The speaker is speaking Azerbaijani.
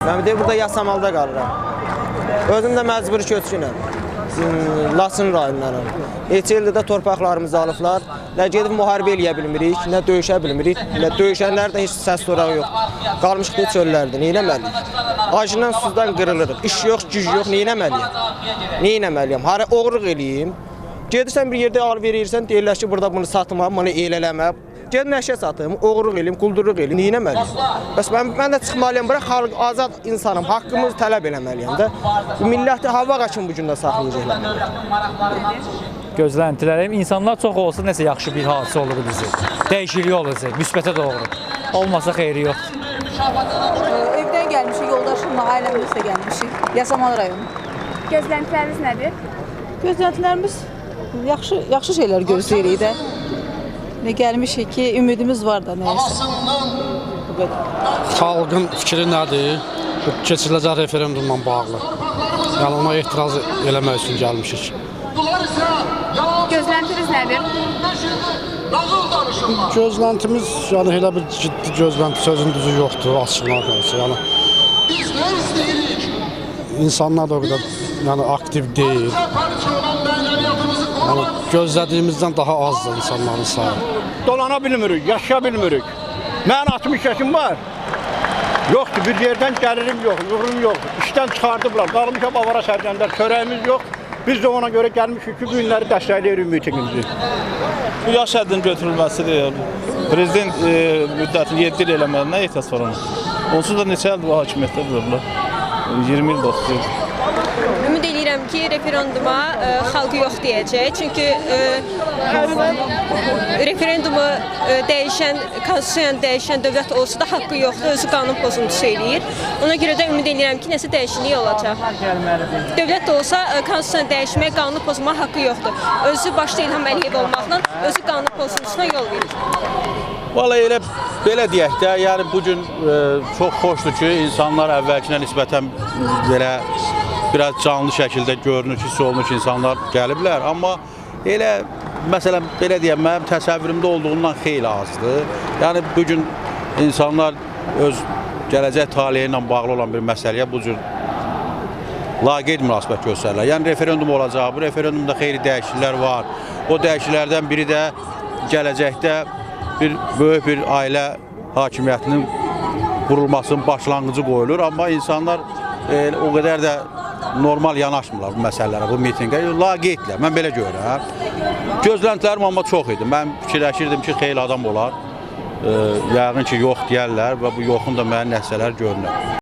Mən də burada Yasamalda qalıram. Özüm də məcburi köçkünəm. Laçın rayonundanam. Neçə ildir də torpaqlarımızı alıblar. Nə gedib müharibə eləyə bilmirik, nə döyüşə bilmirik. Nə döyüşənlərdən heç səs sorağı yox. Qalmışıq çöllərdə, nə etməliyik? Acından susuzdan qırılırıq. İş yox, güc yox, nə etməliyəm? Nə etməliyəm? Hara oğurluq eləyim? Gedirsən bir yerdə al verirsən, deyirlər ki, burada bunu satma, bunu eləmə. Ged nəşə satım, oğurluq eləyim, quldurluq eləyim, nə etməliyəm? Bəs mən də çıxmalıyam bura, xalq azad insanım, haqqımızı tələb eləməliyəm də. Bu milləti hava qaçın bu gün də saxlayacaqlar. Gözləntilərim insanlar çox olsa nəsə yaxşı bir hadisə olur bizi. Dəyişiklik olacaq, müsbətə doğru. Olmasa xeyri yoxdur. Evdən gəlmişik, yoldaşımla, ailəmizlə gəlmişik. Yasamal rayonu. Gözləntiləriniz nədir? Gözləntilərimiz yaxşı şeylər gözləyirik də. Ne gəlmişik ki, ümidimiz var da nəyəsə. Bu qədər. Xalqın fikri nədir? Keçiriləcək referendumla bağlı. Yəni ona etiraz eləmək üçün gəlmişik. Gözləntiniz nədir? Gözləntimiz, yəni elə bir ciddi gözlənti sözün düzü yoxdur, açıqlar qalsa. Yəni insanlar da o qədər yəni aktiv deyil. Yəni gözlədiyimizdən daha azdır insanların sayı. Dolana bilmirik, yaşaya bilmirik. Mən 60 yaşım var. Yoxdur, bir yerdən gəlirim yox, yığırım yox. İşdən çıxardıblar, qalmışam avara sərgəndər, çörəyimiz yox. Biz də ona görə gəlmişik ki, günləri dəstəkləyirik ümitimizi. Bu yaş həddinin götürülməsidir. Prezident müddətini 7 il eləmədindən ehtiyac var onun. Onsuz da neçə ildir bu hakimiyyətdə dururlar? 20 il, 30 il. Ümid edirəm ki, referenduma xalq yox deyəcək. Çünki referendumu dəyişən, konstitusiyanı dəyişən dövlət olsa da haqqı yoxdur, özü qanun pozuntusu eləyir. Ona görə də ümid edirəm ki, nəsə dəyişiklik olacaq. Dövlət də olsa konstitusiyanı dəyişmək, qanunu pozmaq haqqı yoxdur. Özü başda İlham Əliyev olmaqla özü qanun pozuntusuna yol verir. Vallahi elə belə deyək də, yəni bu gün çox xoşdur ki, insanlar əvvəlkinə nisbətən belə biraz canlı şəkildə görünür ki, olmuş insanlar gəliblər. Amma elə, məsələn, belə deyəm, mənim təsəvvürümdə olduğundan xeyli azdır. Yəni bu gün insanlar öz gələcək taleyi ilə bağlı olan bir məsələyə bu cür laqeyd münasibət göstərirlər. Yəni referendum olacaq, bu referendumda xeyli dəyişikliklər var. O dəyişikliklərdən biri də gələcəkdə böyük bir ailə hakimiyyətinin qurulmasının başlanğıcı qoyulur. Amma insanlar o qədər də normal yanaşmırlar bu məsələlərə, bu mitingə. Laqeydlər, mən belə görürəm. Gözləntilərim amma çox idi. Mən fikirləşirdim ki, xeyli adam olar. Yəqin ki, yox deyərlər və bu yoxun da mənə nəticələr görünür.